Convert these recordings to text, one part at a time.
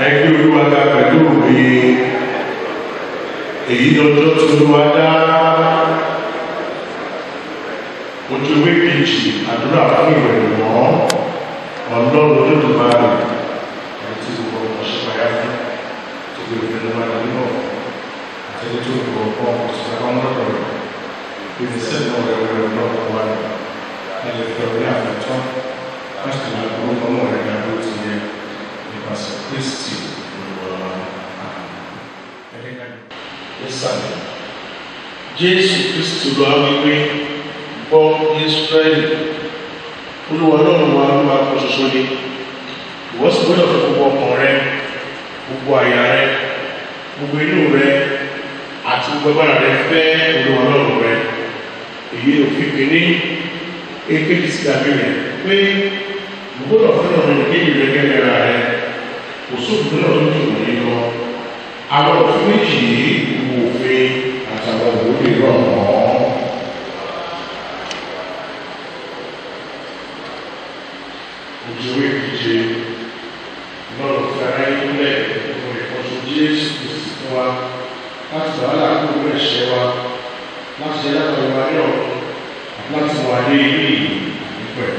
ẹgbẹ́ olúwàdá pẹ̀lú òwe èyí lọ́jọ́ tí olúwàdá ojú ewé kejì àdúrà fún ìrẹ̀lẹ̀ ọlọ́run olódùmarè àti gbogbo ọ̀ṣẹ́pàá fún tó gbé ìfẹ́ lọ́wọ́ nínú àti tó gbogbo ọ̀ṣẹ́pàá lọ́dọ̀ rẹ̀ ìfẹsẹ̀ náà rẹ̀ lọ́wọ́ wà ní ẹlẹ́fẹ́ orí àfẹ́tọ́ láti máa gbogbo ọmọ rẹ̀ dábò ti yẹ nípasẹ̀ Kristi olúwa nísàlẹ̀. Jésù Kristi olúwa wípé gbọ́ Ísírẹ́lì olúwa ọlọ́run wa ló máa kọ́ ṣoṣo ní ìwọ sì gbọ́dọ̀ fún gbogbo ọkàn rẹ gbogbo àyà rẹ gbogbo inú rẹ àti gbogbo agbára rẹ fẹ́ olúwa ọlọ́run rẹ èyí òfin pè ní èkejì sí dàbí rẹ pé gbọ́dọ̀ fún ọ̀rọ̀ ìkéyìí rẹ gẹ́gẹ́ ra rẹ kò sóògùn náà tó dùn wọ̀nyí lọ àwọn òfin méjì yìí wo òfin àtàwọn òwúrò rọ̀ mọ́. Òjòwé ìdíje lọ́rọ̀ fi ara yín lẹ̀ fún ìkọ́sọ Jésù Kristi fún wa láti wà láàbò ní ẹ̀ṣẹ̀ wa láti ṣe látọ̀ ìwà ní ọ̀run láti wà ní ilé ìlú nípẹ̀.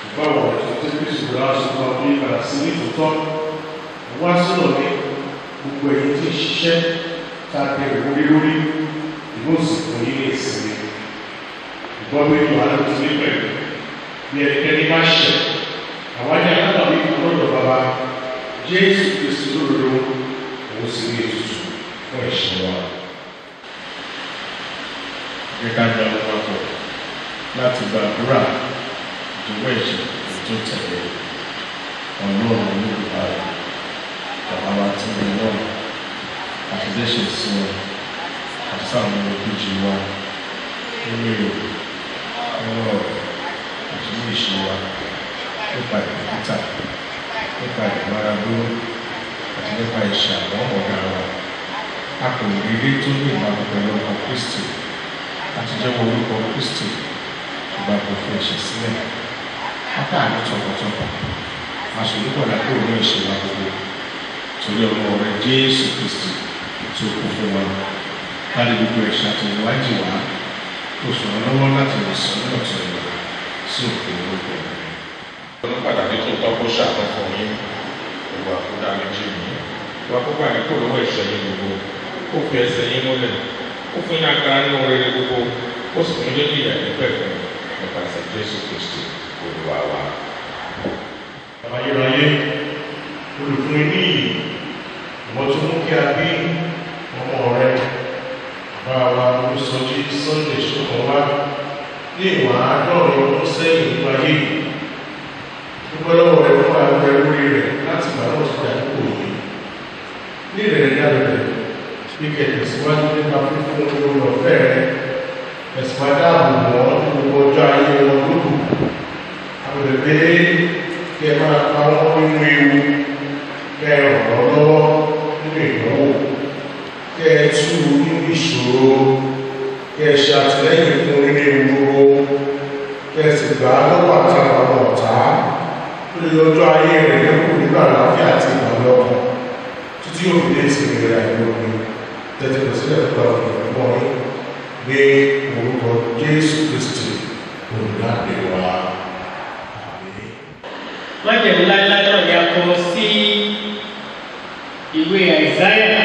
Ìbáwọ̀ ẹ̀sọ́ tí Kristi rà sọ́kọ́ bí ìbàdà sí ní tòótọ́ wá sọ̀rọ̀ ní gbogbo ẹ̀yìn tí ń ṣiṣẹ́ tàbí ìwúrí lórí ìmọ̀sìnkú yìí ní ìsinmi. Ìgbọ́gbé ìwà ló ti ní pẹ̀lú bí ẹnikẹ́ni bá ṣẹ̀ àwọn ajá alábàbí ọlọ́dọ̀ bàbá Jésù Kristi lódodo òun sì ní ètùtù fún ẹ̀ṣẹ̀ wa. Kíkà jọ papọ̀ láti gbàdúrà ìdúró ẹ̀ṣẹ̀ tó tẹ̀lé ọlọ́run olùkọ́ rẹ̀ bàbá wa tí wọ́n wọ́n àṣìṣe sí wọn àti sáwọn olùkejì wa nínú èrò nínú ọ̀rọ̀ àti ní ìṣe wa nípa ìdókítà nípa ìgbáradúró àti nípa ìṣe àwọn ọ̀gá wa a kò rí rí tó ní ìbámu pẹ̀lú ọkọ̀ Kristi àti jẹ́wọ́ orúkọ Kristi ìgbà kò fi ẹ̀ṣẹ̀ sílẹ̀ apá àní tọkàntọkàn aṣòlùpọ̀ lápò ní ìṣe wa gbogbo torí ọmọ rẹ̀ Jésù Kristi tí ó kú fún wa láti gbogbo ẹ̀ṣẹ̀ àti ìwádìí wa tó sọ̀rọ̀ lọ́wọ́ láti lè sọ ní ọ̀tọ̀ ìlú sí òkè orúkọ rẹ̀. Ní pàtàkì tó tọ́ kó ṣàkóso yín gbogbo àkúdá méjì yìí ìwà púpọ̀ àdínkù lówó ẹ̀ṣẹ̀ yín gbogbo ó fi ẹsẹ̀ yín múlẹ̀ ó fún yín agbára nínú rere gbogbo ó sì fún yín ìyà nípẹ̀kun nípasẹ̀ Jésù Kristi olúwa wa. Ayérayé olùfúnni ní ìyè ìwọ tó mú kí a bí ọmọ rẹ bá wa Olusoji Sotonwa ní ìwà àádọ́rin ọdún sẹ́yìn nínú ayé dúpẹ́ lọ́wọ́ rẹ̀ fún àwọn ẹrúrí rẹ̀ láti gbà náà ti dàdúgbò yìí ní ìrẹ̀lẹ̀ dáadáa bí kẹ̀kẹ́ síwájú nípa fífún orí ọ̀fẹ́ rẹ̀ ẹ̀sìn máa dáàbò wọ́n ní gbogbo ọjọ́ ayé wọn lókù àbẹ̀bẹ̀ kí ẹ máa pa wọ́n nínú ewu kí ẹ ràn wọ́n lọ́wọ́ nínú ìdánwò kí ẹ tú nínú ìṣòro kí ẹ ṣe àtìlẹ́yìn fún nínú ewu gbogbo kí ẹ sì gbà á lọ́wọ́ àti àwọn ọ̀tá lórí ọjọ́ ayé rẹ̀ lẹ́kùn nígbà láfíà àti ìgbàlọ́ ọkàn títí yóò fi dé ìsinmi rẹ̀ àìlómi tẹ́tí kò sílẹ̀ fún àwọn ìgbìmọ̀ yìí gbé orúkọ Jésù Kristi olùdáde wa. Májẹ̀mú láíláí náà ni a kọ sí ìwé Àìsáyà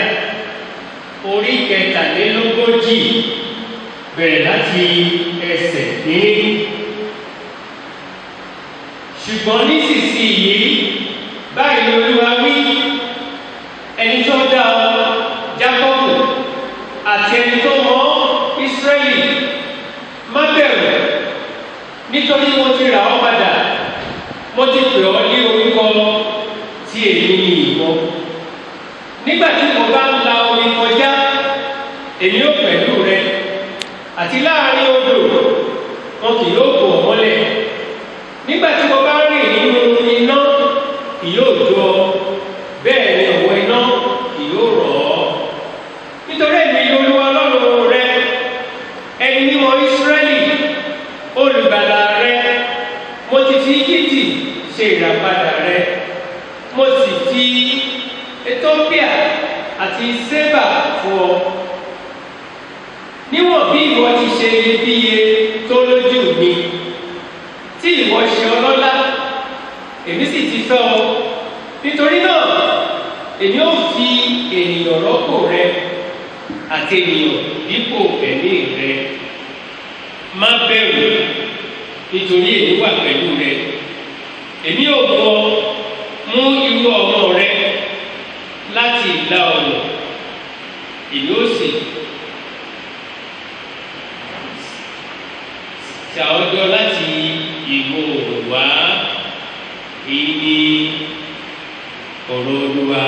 orí 43 bẹ̀rẹ̀ láti ẹsẹ̀ kìíní. Ṣùgbọ́n nísinsìnyí báyìí ni Olúwa wí, ẹni tó dá ọ Jákọ́bù àti ẹni tó mọ̀ Ísírẹ́lì, má bẹ̀rù, nítorí mo ti rà ọ́ padà, mo ti pè ọ́ ní orúkọ tí èmi ni ìwọ. Nígbà tí mo bá ń la omi kọjá, èmi ó pẹ̀lú rẹ, àti láàrin odò wọn kì yóò bò ọ́ mọ́lẹ̀. Nígbà tí mo bá rìn nínú iná, kì yóò jó ọ, bẹ́ẹ̀ ni ọ̀wọ́ iná kì yóò rọ̀ ọ́. Nítorí èmi ni Olúwa Ọlọ́run rẹ, ẹni mímọ́ Ísírẹ́lì, olùgbàlà rẹ. Mo ti fi Íjíbítì ṣe ìràpadà rẹ. mo sì fi Ethiopia àti Seba fún ọ. Níwọ̀n bí ìwọ ti ṣe iyebíye tó lójú mi, tí ìwọ ṣe ọlọ́lá, èmi sì ti fẹ́ ọ. Nítorí náà, èmi ò fi ènìyàn rọ́pò rẹ àti ènìyàn dípò ẹ̀mí rẹ. Má bẹ̀rù, nítorí èmi wà pẹ̀lú rẹ. Èmi ò mọ mú irú ọmọ rẹ láti ìlà oòrùn, èmi ó sì ṣàwọ́jọ́ láti ìwọ̀ oòrùn wá. Èyí ni ọ̀rọ̀ Olúwa.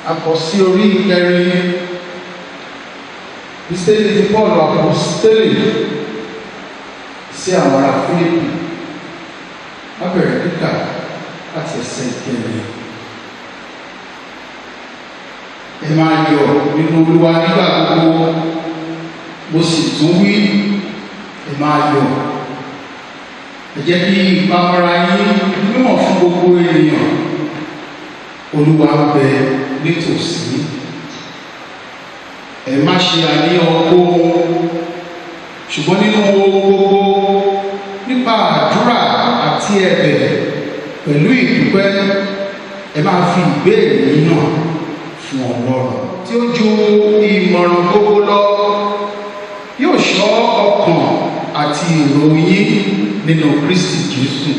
a kọ sí orí ìkẹrin Kristẹni ti Paul apostoli sí àwọn ará Fílípì abẹ̀rẹ̀ kíkà láti ẹsẹ̀ ìkẹrin. Ẹ máa yọ̀ nínú Olúwa nígbà gbogbo, mo sì tún wí ẹ máa yọ̀. Ẹ jẹ́ kí ìpamọ́ra yín mímọ̀ fún gbogbo ènìyàn. Olúwa ń bẹ nítòsí. Ẹ má ṣe àníyàn ohunkóhun, ṣùgbọ́n nínú ohun gbogbo nípa àdúrà àti ẹ̀bẹ̀ pẹ̀lú ìdúpẹ́ ẹ máa fi ìbéèrè yín náà fún Ọlọ́run tí ó ju ìmọ̀ràn gbogbo lọ, yóò ṣọ́ ọkàn àti èrò yín nínú Kristi Jésù.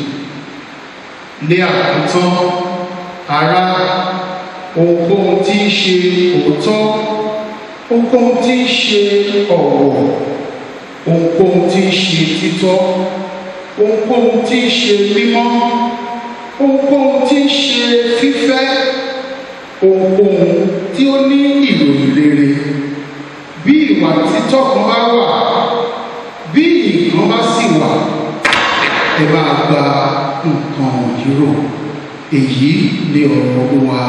Ní àkótán, ará, ohunkóhun tí ń ṣe òótọ́, ohunkóhun tí ń ṣe ọ̀wọ̀, ohunkóhun tí ń ṣe títọ́, ohunkóhun tí ń ṣe mímọ́, ohunkóhun tí ń ṣe fífẹ́, ohunkóhun tí ó ní ìròyìn rere, bí ìwà títọ́ kan bá wà, bí nǹkan bá sì wà, ẹ máa gba nǹkan wọ̀nyí rò. Èyí ni ọ̀rọ̀ Olúwa.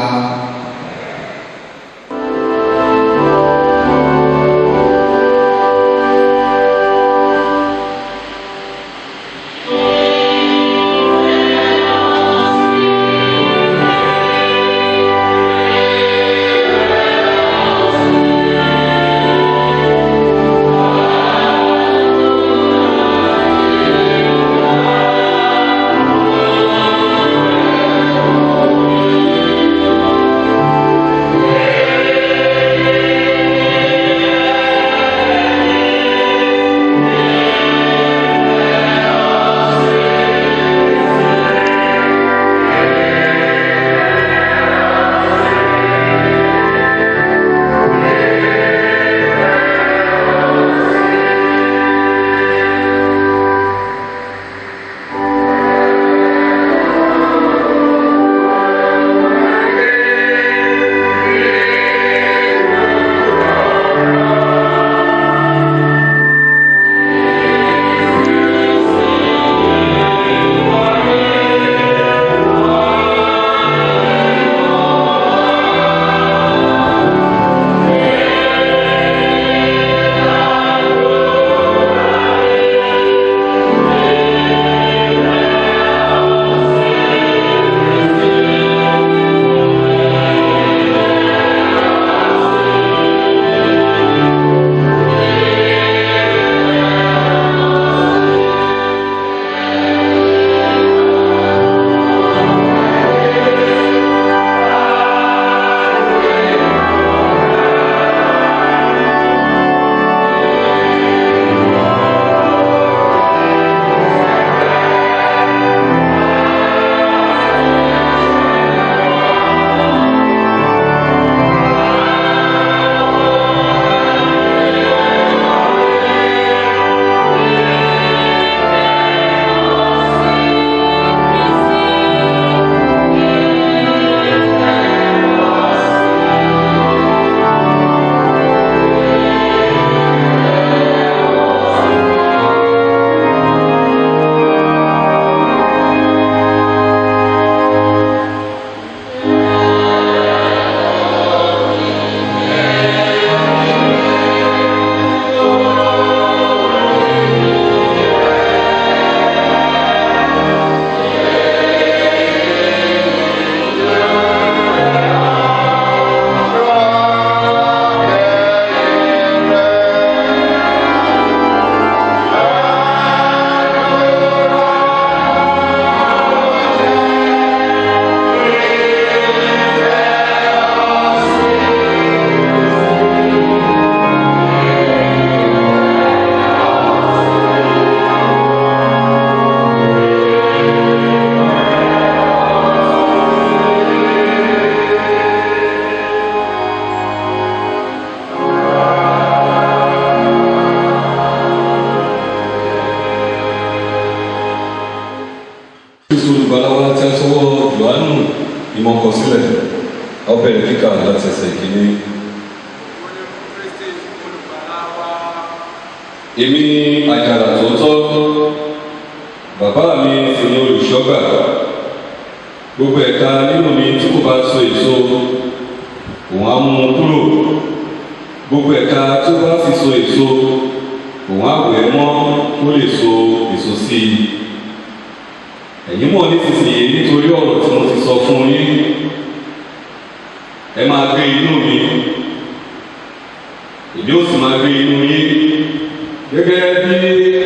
ìmọ̀kọsílẹ̀ ọbẹ̀ kíkà láti ẹsẹ̀ ìkíní. Èmi ni àjàrà tòótọ́, bàbá mi sì ni olùṣọ́gbà. Gbogbo ẹ̀ka nínú mi tí kò bá so èso, òun á mú un kúrò. Gbogbo ẹ̀ka tí ó bá sì so èso, òun á wẹ̀ mọ́ kó lè so èso sí i. Ẹ̀yin mọ̀ nísinsìnyí nítorí ọ̀rọ̀ tí mo ti sọ fún yín. Ẹ máa gbé inú mi, èmi ó sì máa gbé inú yín. Gẹ́gẹ́ bí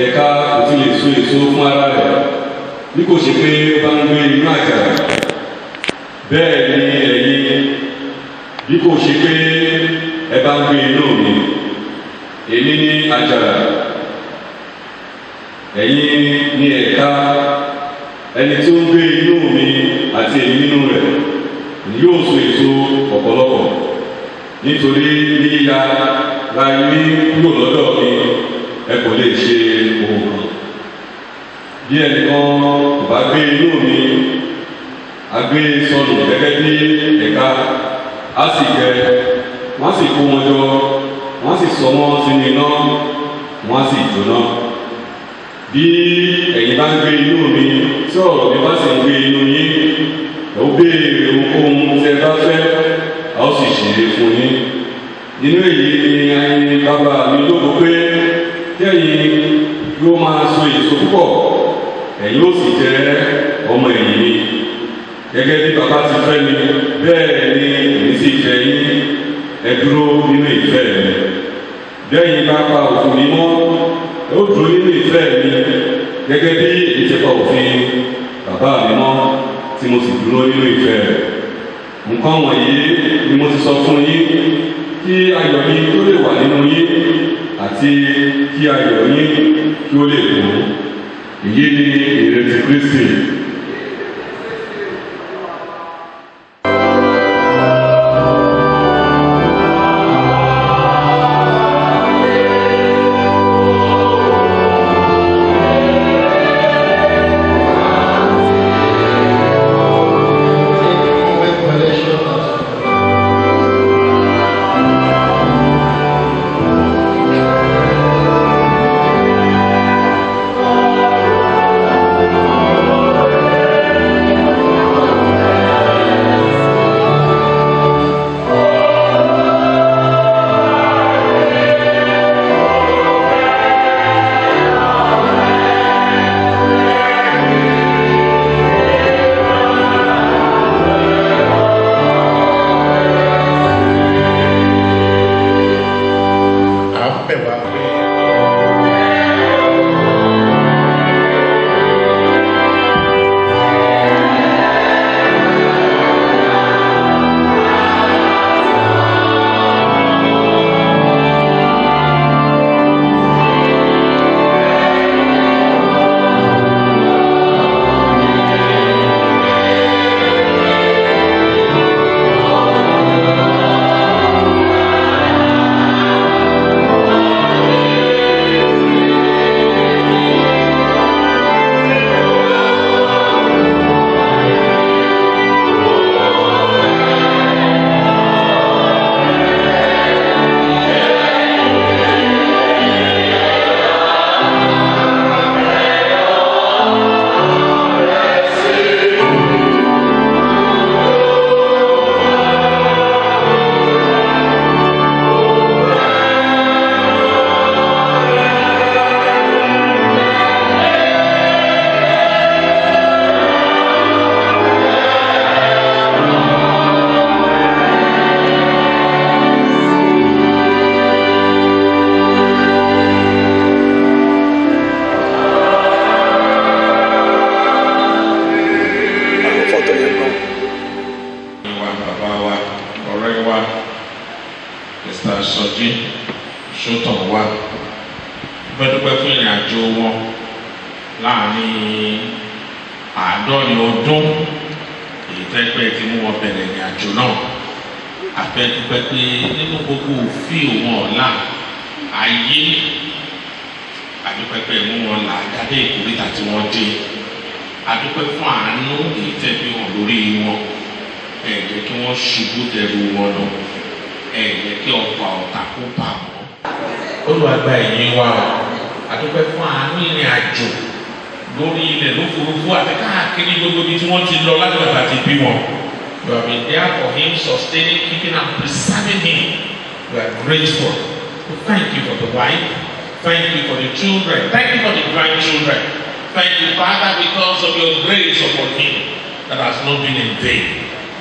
ẹ̀ka kò ti lè so èso fún ara rẹ̀ bí kò ṣe pé ó bá ń gbé inú àjàrà, bẹ́ẹ̀ ni ẹ̀yin bí kò ṣe pé ẹ bá ń gbé inú mi. Èmi ni àjàrà, ẹ̀yin ni ẹ̀ka. Ẹni tí ó ń gbé inú mi àti èmi nínú rẹ̀ yóò so èso ọ̀pọ̀lọpọ̀, nítorí yíya la ní kúrò lọ́dọ̀ mi ẹ kò lè ṣe ohun kan. Bí ẹnìkan kò bá gbé inú mi, a gbé sọnù gẹ́gẹ́ bí ẹ̀ka, á sì gbẹ, wọ́n sì kó wọn jọ, wọ́n sì sọ wọ́n sínú iná, wọ́n sì jóná. Bí ẹ̀yin bá ń gbé inú mi, tí ọ̀rọ̀ mi bá sì ń gbé inú yín, ó béèrè ohunkóhun tí ẹ bá fẹ́, a ó sì ṣe é fún yín. Nínú èyí ni ẹ̀yin bàbá mi lógo pé kí ẹ̀yin yóò máa so èso púpọ̀, ẹ̀yin ó sì jẹ́ ọmọ ẹ̀yìn mi. Gẹ́gẹ́ bí bàbá ti fẹ́ mi, bẹ́ẹ̀ ni èmi sì fẹ́ yín. Ẹ dúró nínú ìfẹ́ mi. Bí ẹ̀yin bá pa òfin mi mọ́, ẹ ó dúró nínú ìfẹ́ mi, gẹ́gẹ́ bí èmi ti pa òfin bàbá mi mọ́ tí mo sì dúró nínú ìfẹ́ rẹ̀. Nǹkan wọ̀nyí ni mo ti sọ fún yín kí ayọ̀ mi tó lè wà nínú yín àti kí ayọ̀ yín kí ó lè kún. Èyí ni ìrètí Kristi. Olusoji Sotonwa dúpẹ́ fún ìrìn àjò wọn láàrin àádọ́rin ọdún èyí tẹ́pẹ́ tí mú wọn bẹ̀rẹ̀ ìrìn àjò náà. Àfẹ́ dúpẹ́ pé nínú gbogbo òfin wọn ọ̀la ayé àdúpẹ́ pé mú wọn là dáadé ìkórìtà tí wọ́n dé. Àdúpẹ́ fún àánú èyí tẹ́bí wọn lórí wọn. Ẹ jẹ́ kí wọ́n ṣubú dẹrù wọn lọ. Ẹ jẹ́ kí ọ̀pá ọ̀tá kó bà wọ́n. Olúwa gba ìyìn wa àdúpẹ́ fún àánú ìrìn àjò lórí ilẹ̀ lófurufú àti káàkiri gbogbo ibi tí wọ́n ti lọ láti bàbá ti bí wọn. You have been there for him, sustaining, keeping and preserving him. We are grateful. So thank you for the wife. Thank you for the children. Thank you for the grandchildren. Thank you, Father, because of your grace upon him that has not been in vain.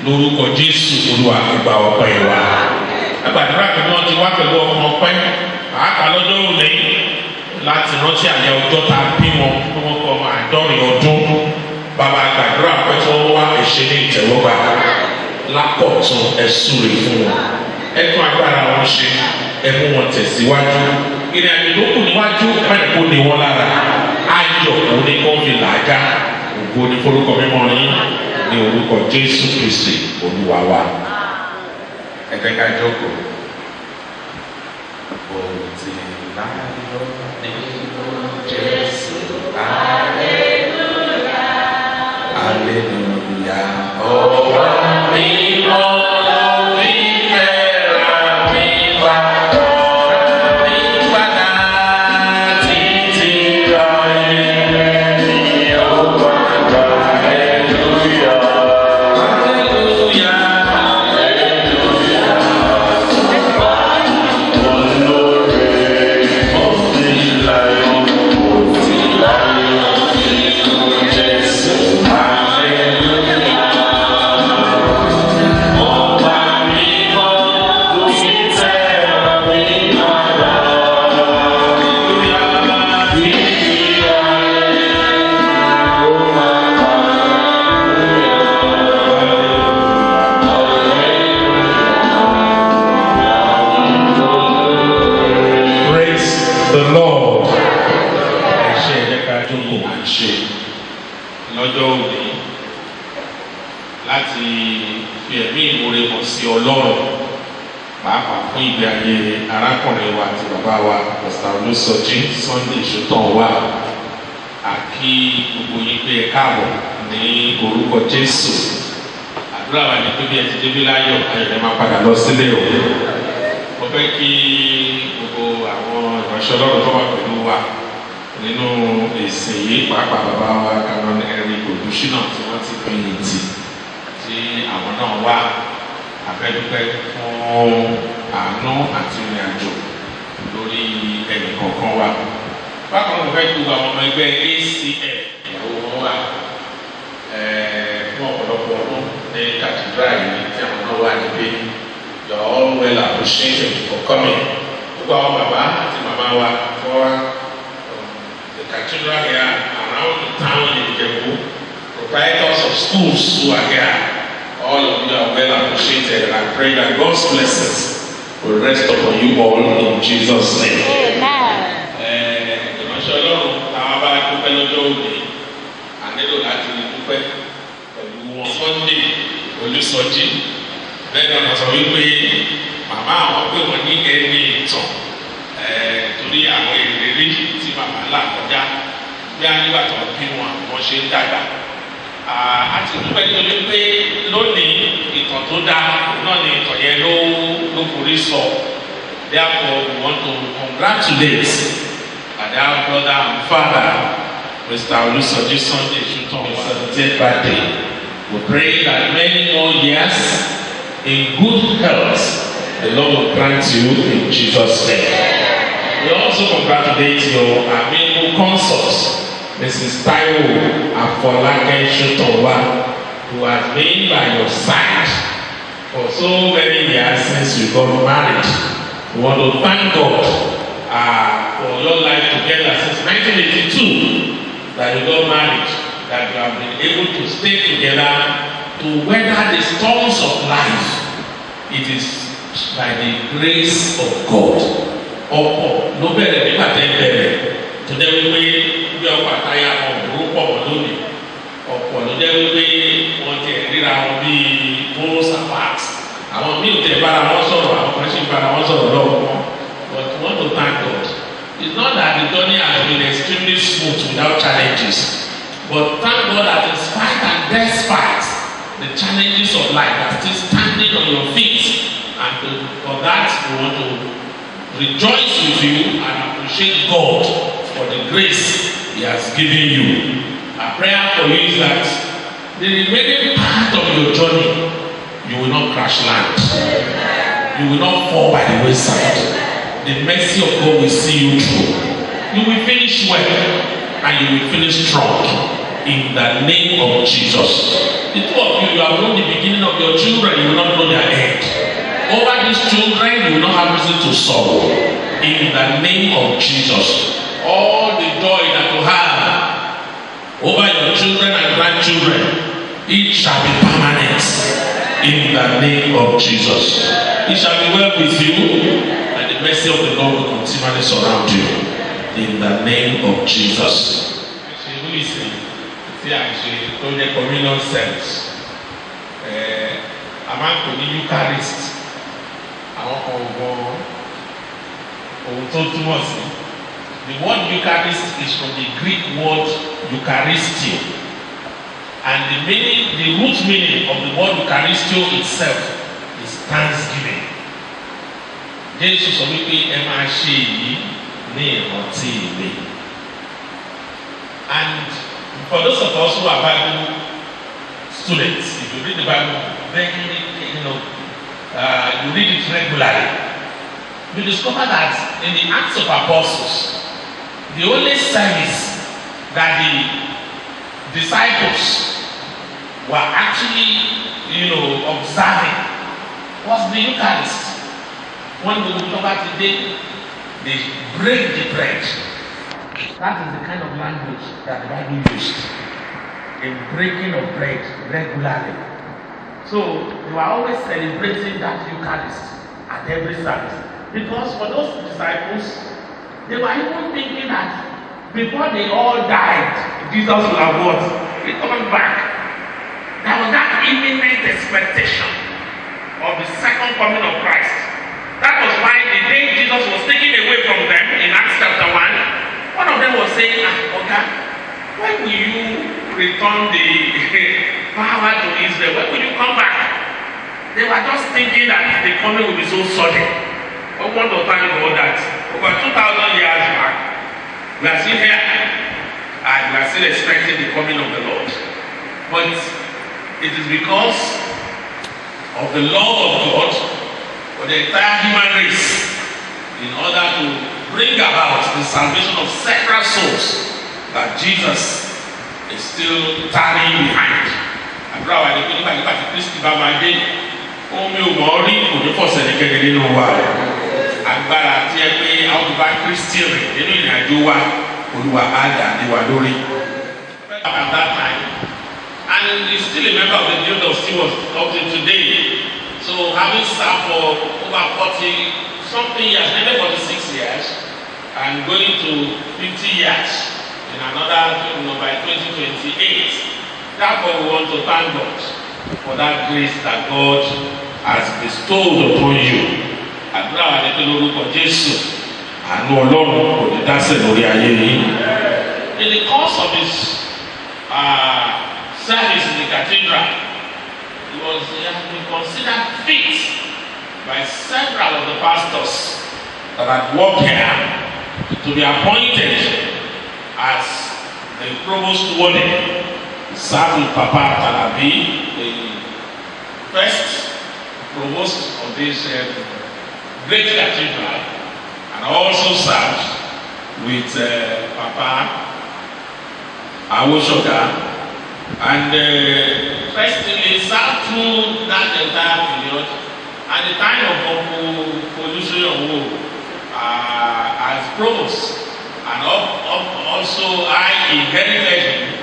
Lórúkọ Jésù Olúwa gba ọpẹ́ wa. Àgbàdúrà pé wọ́n ti wá pẹ̀lú ọmọ ọpẹ́ pàápàá lọ́jọ́ òní láti rántí àyà ọjọ́ tá a bí wọn kí wọ́n kọ́ ọmọ àádọ́rin ọdún. Bàbá àgbàdúrà pé tí wọ́n wá ẹ̀ṣẹ̀ ní ìtẹ̀wọ́gbà lápọ̀tún ẹ̀sùn rẹ̀ fún wọn. Ẹ tún agbára wọn ṣe, ẹ mú wọn tẹ̀síwájú. Ìrìn àjò tó kù níwájú bẹ́ẹ̀ kó ní wọn lára. Ayọ̀ òní kó fi làájá. Ògo ní forúkọ mímọ́ yín ní orúkọ Jésù Kristi Olúwa wa. Ẹ jẹ́ ká jókòó. Ó ti láyọ̀ nínú Jésù. Hallelujah. Hallelujah. Ọba mímọ́ ló fi fẹ́ràn mi wá. Mi padà títí láyé ní ọgbà hallelujah. Hallelujah. The Lord ṣe ẹ̀ka jókòó à ń ṣe lọ́jọ́ òní láti fi ẹ̀mí ìmoore hàn sí Ọlọ́run pàápàá fún ìgbé ayé arákùnrin wa àti bàbá wa Mr. Olusoji Sotonwa àkí gbogbo yín pé ẹ káàbọ̀ ní orúkọ Jésù. Àdúrà wa ní pé bí ẹ ti débi láyọ̀ ayọ̀ ẹ máa padà lọ sílé o. Mo fẹ́ kí gbogbo àwọn ìránṣẹ́ Ọlọ́run tó wà pẹ̀lú wa nínú èsì yìí pàápàá bàbá wa Canon Eric Odùṣínà tí wọ́n ti fi ìtì tí àwọn náà wá àfẹ́dúpẹ́ fún àánú àti ìrìn àjò lórí ẹnì kọ̀ọ̀kan wa. Bákan náà mo fẹ́ kí àwọn ọmọ ẹgbẹ́ ACF ìyàwó wọn wà fún ọ̀pọ̀lọpọ̀ ọdún ní cathedral yìí tí àwọn náà wà níbí. You are all well appreciated for coming. Gbogbo àwọn bàbá àti màmá wa for the cathedral here around the town in Ijebu, proprietors of schools who are here, all of you are well appreciated, and I pray that God's blessings will rest upon you all in Jesus' name. Ìránṣẹ́ Ọlọ́run táwọn bá dúpẹ́ lọ́jọ́ òní, a nílò láti dúpẹ́ pẹ̀lú wọn. Sunday Olusoji bẹ́ẹ̀ ni ọ̀nà sọ wípé màmá àwọn pé wọ́n ní ẹni ìtàn torí àwọn ìrírí tí màmá là kọjá bí a nígbà tó bí wọn ṣe ń dàgbà. A ti dúpẹ́ nítorí pé lónìí ìtàn tó dáa náà ni ìtàn yẹn ló forí sọ. Therefore we want to congratulate our brother and father Mr. Olusoji Sotonwa's 70th birthday. We pray that many more years in good health, the Lord will grant you in Jesus' name. We also congratulate your amiable consort, Mrs. Taiwo Afolake Sotonwa, who has been by your side for so many years since you got married. We want to thank God for your life together since 1982 that you got married, that you have been able to stay together to weather the storms of life. It is by the grace of God. Ọ̀pọ̀ ló bẹ̀rẹ̀ nígbà tẹ́ bẹ̀rẹ̀ tó jẹ́ wípé bí ọkọ̀ àtayá ọ̀gbọ̀n pọ̀ mọ́ lónìí. Ọ̀pọ̀ ló jẹ́ wípé wọ́n ti ríra wọn bíi poles apart. Àwọn míì tẹ̀ bára wọn sọ̀rọ̀, àwọn kan sì bára wọn sọ̀rọ̀ lọ́wọ́ wọn. But we want to thank God. It's not that the journey has been extremely smooth without challenges. But thank God that in spite and despite the challenges of life are still standing on your feet, and for that we want to rejoice with you and appreciate God for for the grace He has given you. Our prayer for you is that the remaining part of your journey, you will not crash land. You will not fall by the wayside. The mercy of God will see you through. You will finish well and you will finish strong in the name of Jesus. The two of you have known the beginning of your children, you will not know their end. Over these children, you will not have reason to sorrow. In the name of Jesus. All the joy that you have over your children and grandchildren, it shall be permanent in the name of Jesus. It shall be well with you, and the mercy of the Lord will continually surround you in the name of Jesus. Actually, we see the communion service. A man could be Eucharist. The word Eucharist is from the Greek word Eucharistio, and the root meaning of the word Eucharistio itself is thanksgiving. Jesus sọ wípé ẹ máa ṣe èyí ní ìrántí mi. And for those of us who are Bible students, if you read the Bible you read it regularly, you discover that in the Acts of Apostles, the only service that the disciples were actually, observing was the Eucharist. When we look over today, they break the bread. That is the kind of language that the Bible used in breaking of bread regularly. So they were always celebrating that Eucharist at every service. Because for those disciples, they were even thinking that before they all died, Jesus would have what? Returned back. There was that imminent expectation of the second coming of Christ. That was why the day Jesus was taken away from them in Acts chapter 1, one of them was saying, okay, when will you return the power to Israel? When will you come back? They were just thinking that the coming will be so sudden. I want to thank God that over 2,000 years back, we are still here and we are still expecting the coming of the Lord. But it is because of the love of God for the entire human race in order to bring about the salvation of several souls that Jesus is still tarrying behind. Àdúrà wa ni pé nígbà tí Kristi bá máa dé, ohun mi ò mọ̀ rí kò ní fọ̀sẹ̀ ní kékeré nínú wa. Agbára tí ẹ pé àwọn tó bá Kristi rìn nínú ìrìnàjò wa, Olúwa á dà ní wa lórí. At that time, and he's still a member of the Guild of Stewards up to today. So having served for over 40-something years, maybe 46 years, and going to 50 years in another, by 2028. Therefore, we want to thank God for that grace that God has bestowed upon you. Àdúrà wa ni pé lórúkọ Jésù, àánú Ọlọ́run kò ní dásẹ̀ lórí ayé yìí. In the course of his service in the cathedral, he has been considered fit by several of the pastors that had worked here to be appointed as the provost-warden. Served with Papa Talabi, the first provost of this great cathedral, and also served with Papa Olusoji. And firstly, served through that entire period at the time of Olusoji Sotonwa as provost, and also I inherited him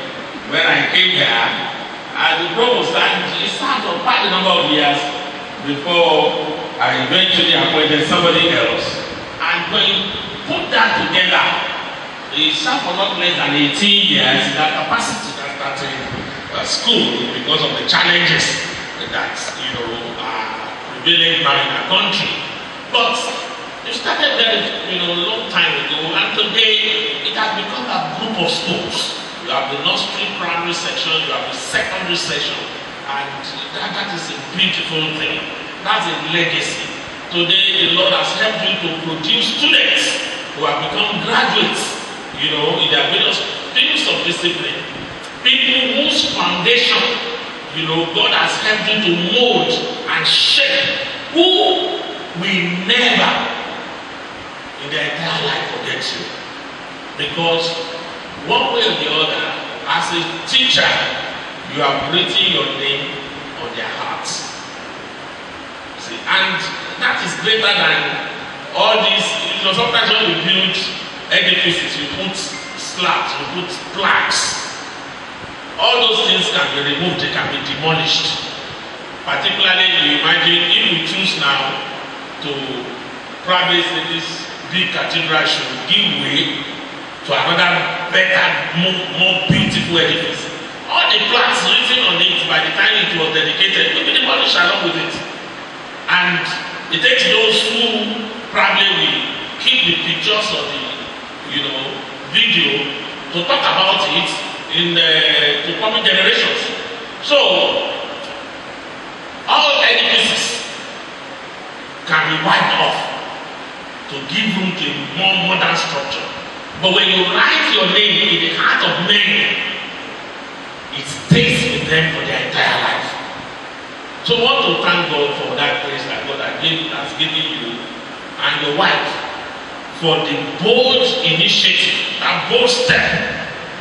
when I came here as the provost, and he served for quite a number of years before I eventually appointed somebody else. And when you put that together, he served for not less than 18 years in that capacity that started school because of the challenges that are prevailing now in our country. But it started there a long time ago, and today it has become a group of schools. You have the nursery primary section, you have the secondary section, and that is a beautiful thing. That's a legacy. Today, the Lord has helped you to produce students who have become graduates you know, in their various fields of discipline. People whose foundation, you know, God has helped you to mold and shape, who will never in their entire life forget you. Because one way or the other, as a teacher, you are written your name on their hearts. See, and that is greater than all these. You know, sometimes when we build edifices, we put slabs, we put plaques. All those things can be removed, they can be demolished. Particularly, you imagine if we choose now to probably say this big cathedral should give way to another better, more beautiful edifice. All the plaques written on it by the time it was dedicated will be demolished along with it. And it takes those who probably will keep the pictures or the, you know, video to talk about it in the coming generations. So all edifices can be wiped off to give room to a more modern structure. But when you write your name in the heart of men, it stays with them for their entire life. So I want to thank God for that grace that God has given you and your wife for the bold initiative, that bold step.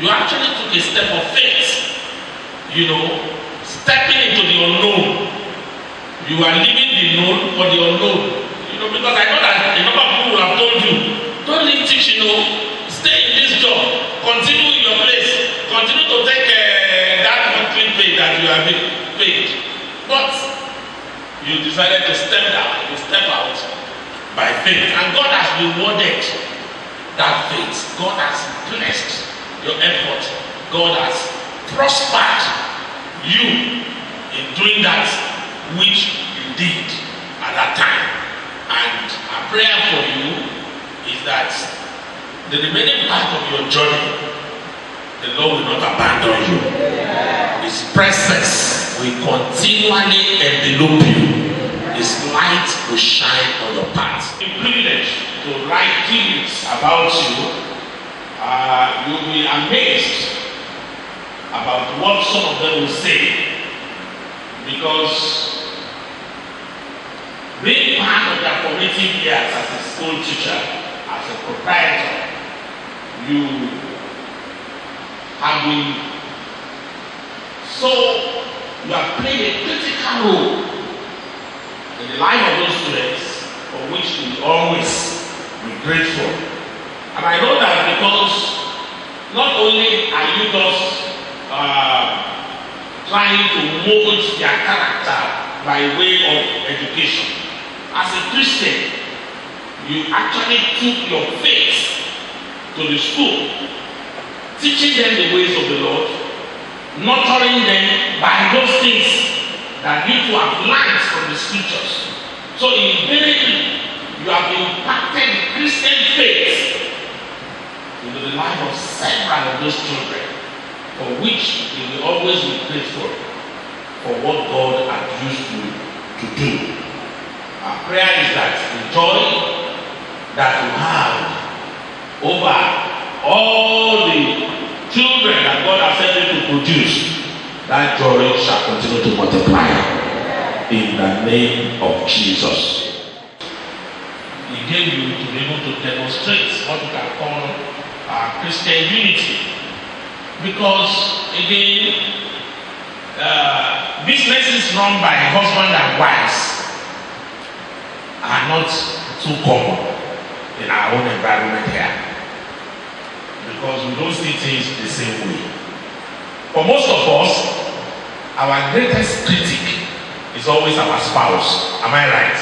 You actually took a step of faith, you know, stepping into the unknown. You are leaving the known for the unknown. You know, because I know that a number of people will have told you, don't leave teaching, you know, stay in this job, continue in your place, continue to take that monthly pay that you have been paid. But you decided to step down, you step out by faith. And God has rewarded that faith. God has blessed your effort. God has prospered you in doing that which you did at that time. And our prayer for you is that the remaining part of your journey, the Lord will not abandon you. His presence will continually envelope you. His light will shine on your path. It's a privilege to write things about you. You'll be amazed about what some of them will say, because being part of their formative years as a school teacher, as a proprietor, you have played a critical role in the life of those students, for which we always be grateful. And I know that because not only are you just trying to mold their character by way of education, as a Christian, you actually took your faith to the school, teaching them the ways of the Lord, nurturing them by those things that you to have learned from the scriptures. So invariably, you have impacted the Christian faith into the life of several of those children, for which they will always be grateful for what God has used you to do. Our prayer is that the joy that you have over all the children that God has sent you to produce, that joy shall continue to multiply in the name of Jesus. He gave you to be able to demonstrate what we can call Christian unity. Because again, businesses run by husband and wives are not too common in our own environment here, because we don't see things the same way. For most of us, our greatest critic is always our spouse. Am I right?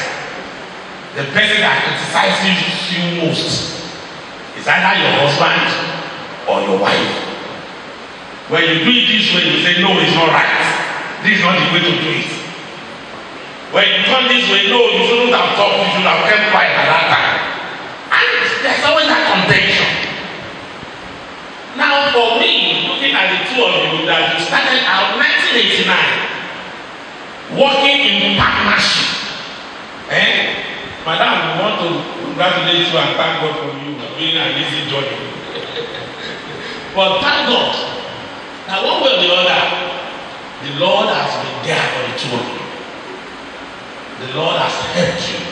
The person that criticizes you most is either your husband or your wife. When you do it this way, you say, no, it's not right. This is not the way to do it. When you come this way, no, you shouldn't have talked, you should have kept quiet at that time. And there's always that contention. Now, for me, looking at the two of you that you started out 1989, working in partnership. Madam, we want to congratulate you and thank God for you being an easy journey. But thank God that one way or the other, the Lord has been there for the two of you. The Lord has helped you.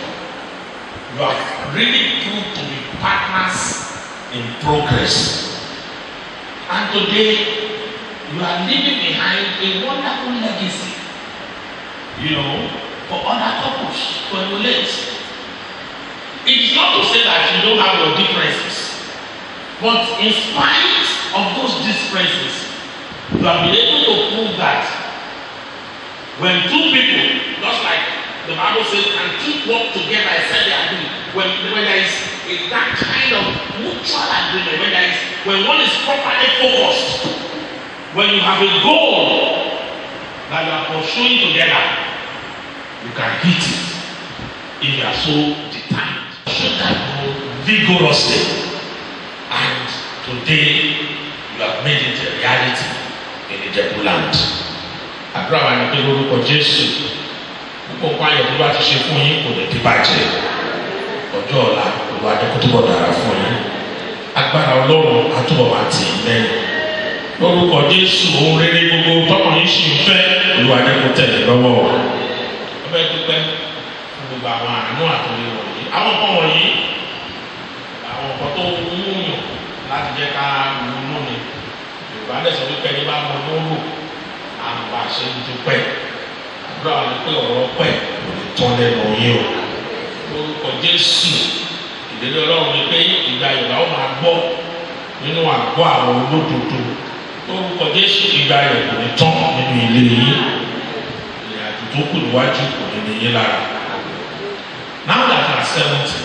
You have really proved to be partners in progress. And today, you are leaving behind a wonderful legacy, for other couples to emulate. It is not to say that you don't have your differences, but in spite of those differences, you have been able to prove that when two people, just like the Bible says, and two work together, I said they agree. When there is that kind of mutual agreement, when one is properly focused, when you have a goal that you are pursuing together, you can hit it if you are so determined. Pursue that goal vigorously, and today you have made it a reality in Ìjẹ̀bú land. Àdúrà wa ni pé lórúkọ Jésù, púpọ̀ nǹkan ayọ̀ tó bá ti ṣe fún yín kò lè di bàjẹ́. Ọjọ́ ọ̀la Olúwa jẹ́ kó túbọ̀ dára fún yín. Agbára Ọlọ́run á túbọ̀ máa tì í lẹ́yìn. Lórúkọ Jésù, ohun rere gbogbo tọ́kàn yín sì ń fẹ́, Olúwa jẹ́ kó tẹ̀lé lọ́wọ́. Ọbẹ̀ dúpẹ́ fún gbogbo àwọn àánú àtòlè wọ̀nyí. Àwọn nǹkan wọ̀nyí, àwọn nǹkan tó múyàn láti jẹ́ ká ronú ni. Yorùbá lè sọ wípé ẹni bá mọ lóró, àwọn àṣẹ ń dúpẹ́. Àdúrà wa ni pé ọ̀rọ̀ pẹ̀ kò lè tán lẹ́nu yín o. Lórúkọ Jésù, ìdílé Ọlọ́run ni pé ìgbà Yorùbá ó máa gbọ́ nínú àgọ́ àwọn olódodo. Lórúkọ Jésù, ìgbà Yorùbá kò ní tán nínú ilé yín. Ìrìnàjò tó kù níwájú kò ní ní yín lára. Now that you are 70,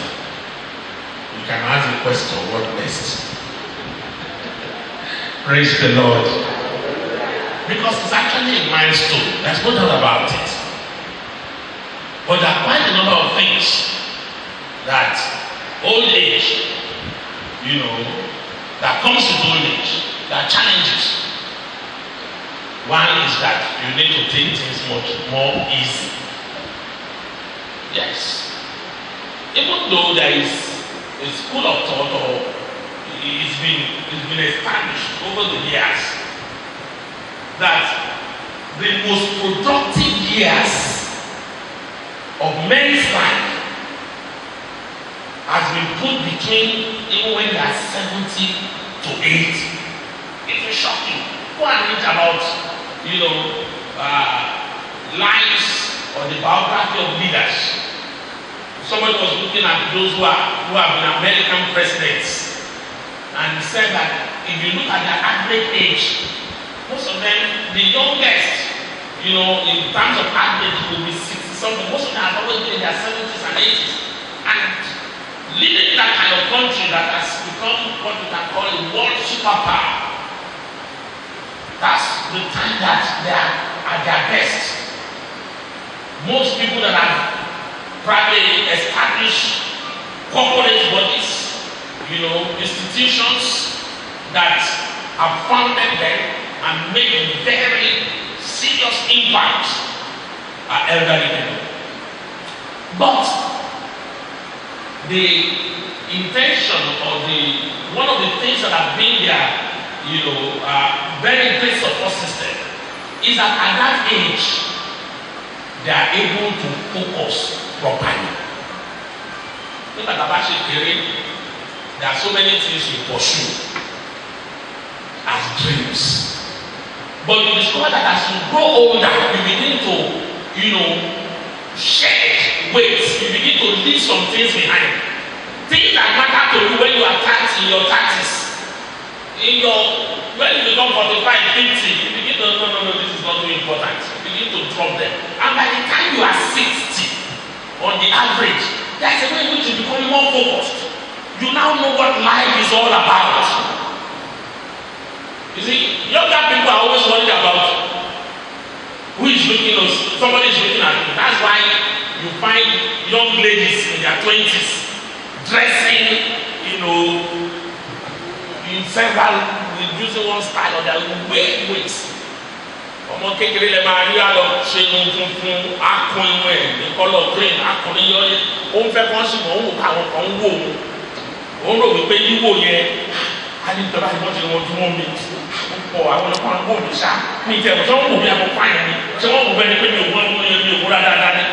you can ask the question, what next? Praise the Lord. Because it's actually a milestone. There's no doubt about it. But there are quite a number of things that old age, that comes with old age, there are challenges. One is that you need to take things much more easy. Yes. Even though there is a school of thought, or it's been established over the years, that the most productive years of men's life has been put between even when they are 70 to 80. It will shock you. Go and read about, lives or the biography of leaders. Somebody was looking at those who have been American presidents, and he said that if you look at their average age, most of them, the youngest, in terms of average, will be 60-something. Most of them have always been in their 70s and 80s. And leading that kind of country that has become what we can call a world superpower, that's the time that they are at their best. Most people that have probably established corporate bodies, institutions that have founded them and made very serious impact are elderly people. But the intention or one of the things that have been their very great support system is that at that age they are able to focus properly. Look at Abashi Kere. There are so many things you pursue as dreams. But you discover that as you grow older, you begin to, shed weight. You begin to leave some things behind. Things that matter to you when you are 30, in your 30s. When you become 45, 50, you begin to, no, this is not too important. You begin to drop them. And by the time you are 60, on the average, there's a way in which you become more focused. You now know what life is all about. You see, younger people are always worried about who is looking at us. Somebody is looking at you. That's why you find young ladies in their 20s dressing, in several, using one style or the other, ways. Ọmọ kékeré lè máa rí àlọ́ ṣe ní funfun akun inú ẹ̀ ní kọ́lọ̀ green akun ní yọ́lé ó ń fẹ́ kán sì mọ̀ ó ń wò káwọn kan ń wò ó ń rò wípé yíwò yẹn ní ìjọba ìbọn ti wọ́n fún mi pọ̀ àwọn ọlọ́pàá ń bò mí ṣá mi ìtẹ̀ ọ̀tọ́ ń bò mí àwọn fáyà ni ṣé wọ́n kò bẹ́ẹ̀ ni pé mi ò wọ́n mi ò wúra dáadáa ni.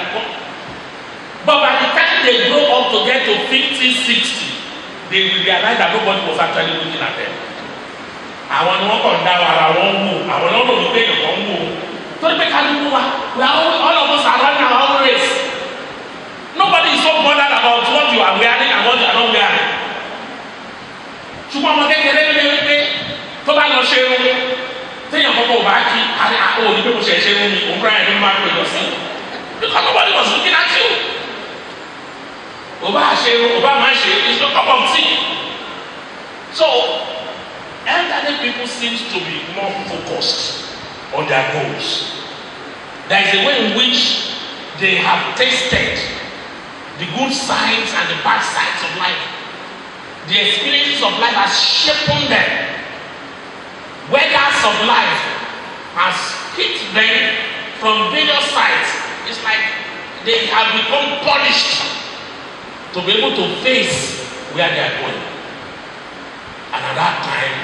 But by the time they grow up to get to 50, 60, they will realize that nobody was actually looking at them. Àwọn ni wọ́n kàn dá ara wọn wò àwọn náà lò ní pé èèyàn kan wò torí pé kálukú wa all of us are running our own race. Nobody is so bothered about what you are wearing and what you are not wearing. Ṣùgbọ́n ọmọ kékeré ní wípé tó bá lọ ṣe irun téèyàn kọ́kọ́ bá kí àrí àpò òní pé mo ṣe ṣe irun mi òun fúnra ẹ̀ ló máa ń pè lọ sí. Because nobody was looking at you. Òbá ṣe irun òbá máa ṣe it's no cup of tea. So elderly people seem to be more focused on their goals. There is a way in which they have tasted the good sides and the bad sides of life. The experiences of life has shaped them. Weathers of life has hit them from various sides. It's like they have become polished to be able to face where they are going. And at that time,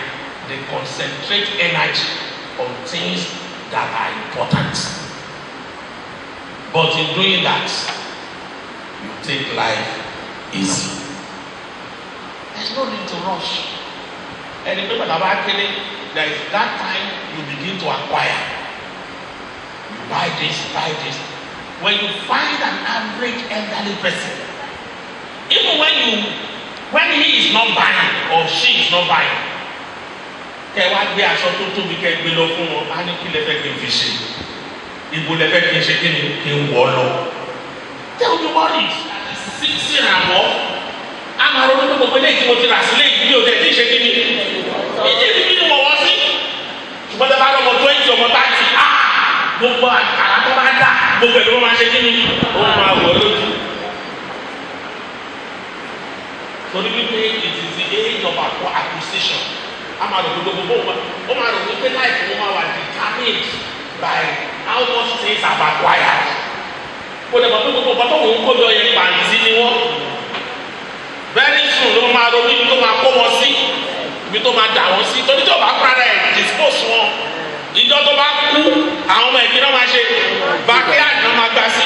they concentrate energy on things that are important. But in doing that, you take life easy. There's no need to rush. And the people about killing, there is that time you begin to acquire. You buy this, buy this. When you find an average elderly person, even when he is not buying or she is not buying, kẹ wá gbé aṣọ tó tóbi kẹ gbé lọ fún wọn á ní kí lè fẹ́ kí n fi ṣe ibo lè fẹ́ kí n ṣe kí ni kí n wọ̀ lọ. Tell me what it sí ìrànwọ́ a máa ronú pé gbogbo eléyìí tí mo ti rà sílé yìí ní òde tí ì ṣe kí ni ìdí ìdí bí mo wọ́ sí. Ṣùgbọ́n tí a bá lọ ọmọ 20 ọmọ 30 gbogbo àkàrà tó bá dà gbogbo ẹ̀ ló máa ṣe kí ni ó máa wọ̀ lójú. Torí wípé it is the age of acquisition. A máa rò gbogbo ó máa rò wípé life wọn máa wà determined by how much things have acquired. Kò dẹ̀ mọ̀ pé gbogbo ọ̀pọ̀ tó ń kó jọ yẹn pàǹtí ni wọ́n. Very soon ló máa ronú ibi tó máa kó wọn sí ibi tó máa dà wọn sí torí tí o bá para ẹ̀ dispose wọn ìjọ tó bá kú àwọn ọmọ ẹ̀gbin náà máa ṣe backyard náà máa gbà sí.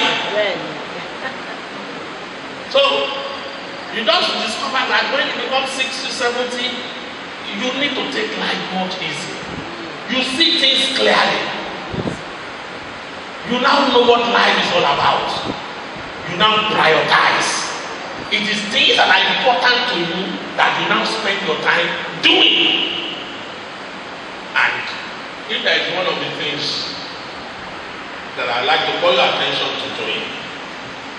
So you just discover that when you become 60, 70, you need to take life much easy. You see things clearly. You now know what life is all about. You now prioritize. It is things that are important to you that you now spend your time doing. And if there is one of the things that I like to call your attention to doing,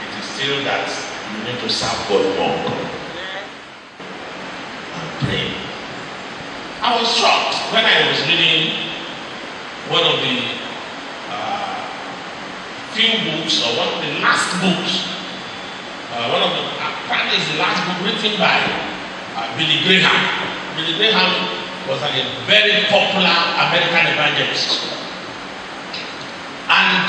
it is still that you need to serve God more and pray. I was shocked when I was reading one of the few books, or one of the last books, apparently it's the last book written by Billy Graham. Billy Graham was a very popular American evangelist. And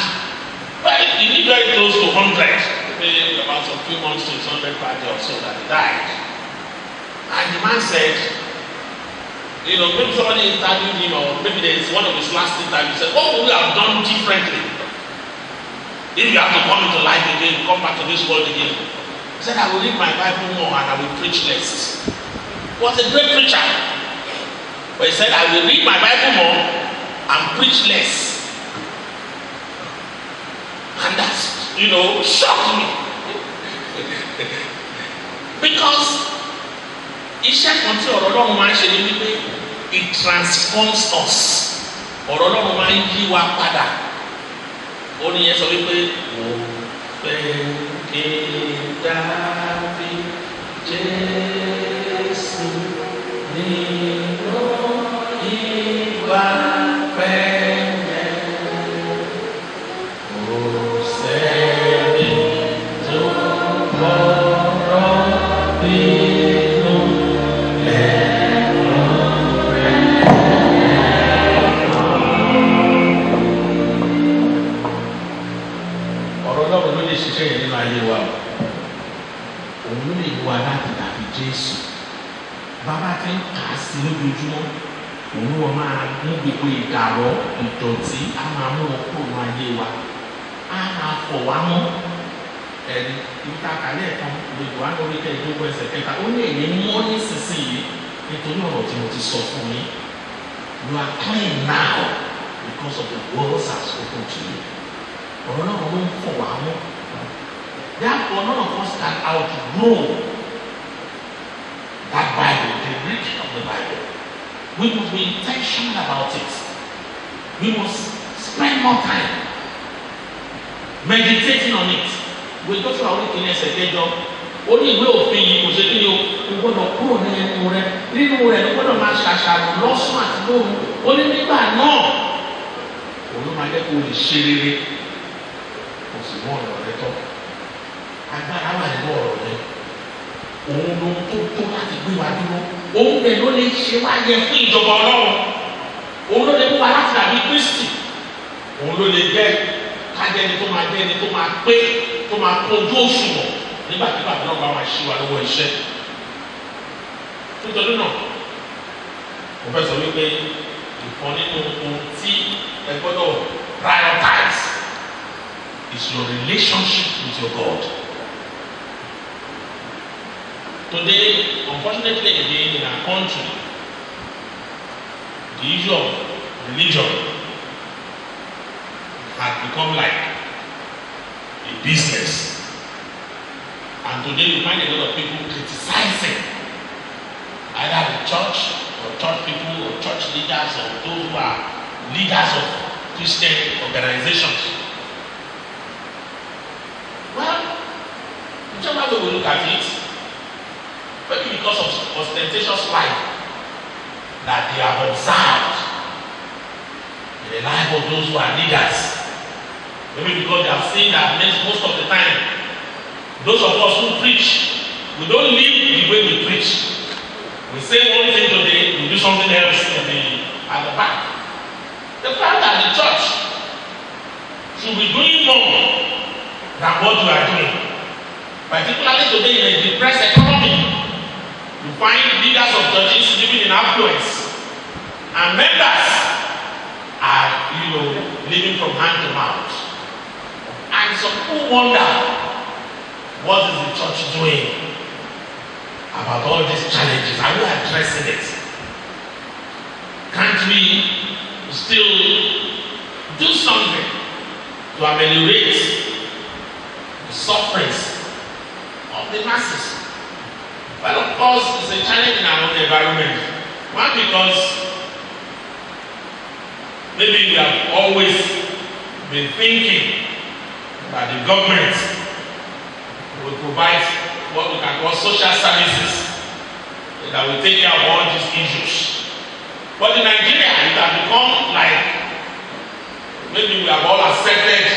he lived very close to 100, maybe about a few months to his 100th birthday or so that he died. And the man said, you know, maybe somebody interviewed him, or maybe there's one of his last interviews, said, what would we have done differently if you have to come into life again, come back to this world again? He said, I will read my Bible more and I will preach less. He was a great preacher. But he said, I will read my Bible more and preach less. And that's, you know, shocked me. Because iṣẹ́ kan tí ọ̀rọ̀ Ọlọ́run máa ń ṣe ní wípé it transforms us. Ọ̀rọ̀ Ọlọ́run máa ń yí wa padà. Ó ní yẹn sọ wípé mo fẹ́ kí dàbí Jésù nínú ìwà pẹ̀lẹ́. Kò sẹ́ni tó gbọ́rọ̀ nínú ẹ̀rọ rẹ̀. Ọ̀rọ̀ Ọlọ́run ló lè ṣiṣẹ́ yẹn bàbá ti ń kà á sí lójoojúmọ́ òun wọn máa mú gbogbo ìdàrọ́ ìdọ̀tí á máa mú wọn kúrò ní ayé wa á máa fọ̀ wá mọ́ ẹni ìta kàlẹ́ ẹ̀kan gbogbo wa lórí kẹ́ẹ̀dógún ẹsẹ̀ kẹta ó ní èyí mọ́ nísinsìnyí nítorí ọ̀rọ̀ tí mo ti sọ fún mi you are clean now because of the words I have spoken to you ọ̀rọ̀ náà ló ń fọ̀ wá mọ́ therefore none of us can outgrow that Bible the reading of the Bible we must be intentional about it we must spend more time meditating on it we go to our weekend ẹsẹ̀ kẹjọ ó ní ìwé òfin yìí kò ṣe kí ni o gbọ́dọ̀ kúrò ní ẹnu rẹ nínú rẹ ló gbọ́dọ̀ máa ṣàṣàrò lọ́sùn àti lóru ó ní nígbà náà òun ló máa jẹ́ kó o lè ṣe rere kò sì mú ọ̀rọ̀ rẹ tọ́ agbára wà nínú ọ̀rọ̀ rẹ òun ló tó láti gbé wa dúró òun rẹ ló lè ṣe wá yẹ fún ìjọba Ọlọ́run òun ló lè mú wa láti dàbí Kristi òun ló lè jẹ́ kájẹ́ni tó máa jẹ́ni tó máa pé tó máa kojú òṣùwọ̀n nígbà tí bàbá náà bá wá ṣí wa lọ́wọ́ iṣẹ́ nítorí náà mo fẹ́ sọ wípé ìkan nínú ohun tí ẹ gbọ́dọ̀ prioritize is your relationship with your God. Today, unfortunately again in our country, the issue of religion has become like a business. And today you find a lot of people criticizing either the church or church people or church leaders or those who are leaders of Christian organizations. Well, whichever way we look at it, maybe because of ostentatious life that they have observed in the life of those who are leaders, maybe because they have seen that most of the time those of us who preach, we don't live the way we preach. We say one thing today, we do something else at the back. The fact that the church should be doing more than what you are doing, particularly today in a depressed economy, you find leaders of churches living in affluence, and members are, living from hand to mouth. And some people wonder, what is the church doing about all these challenges? Are we addressing it? Can't we still do something to ameliorate the sufferings of the masses? Well, of course, it's a challenge in our own environment. One, because maybe we have always been thinking that the government will provide what we can call social services that will take care of all these issues. But in Nigeria, it has become like maybe we have all accepted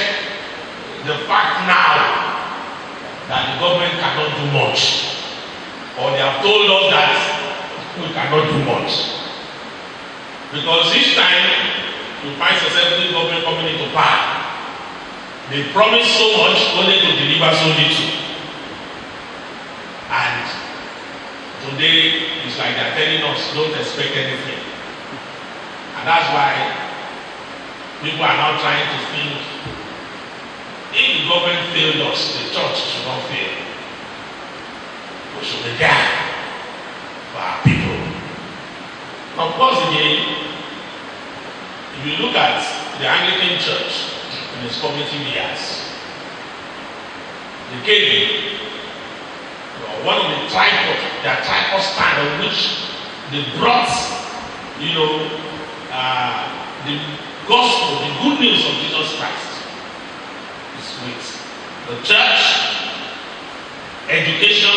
the fact now that the government cannot do much, or they have told us that we cannot do much. Because each time you find successful government coming into power, they promise so much only to deliver so little. And today it's like they're telling us don't expect anything. And that's why people are now trying to think if the government failed us, the church should not fail. We should be there for our people. Of course, again, if you look at the Anglican Church in its formative years, they came one of the their tripod stand on which they brought, the gospel, the good news of Jesus Christ is with the church, education,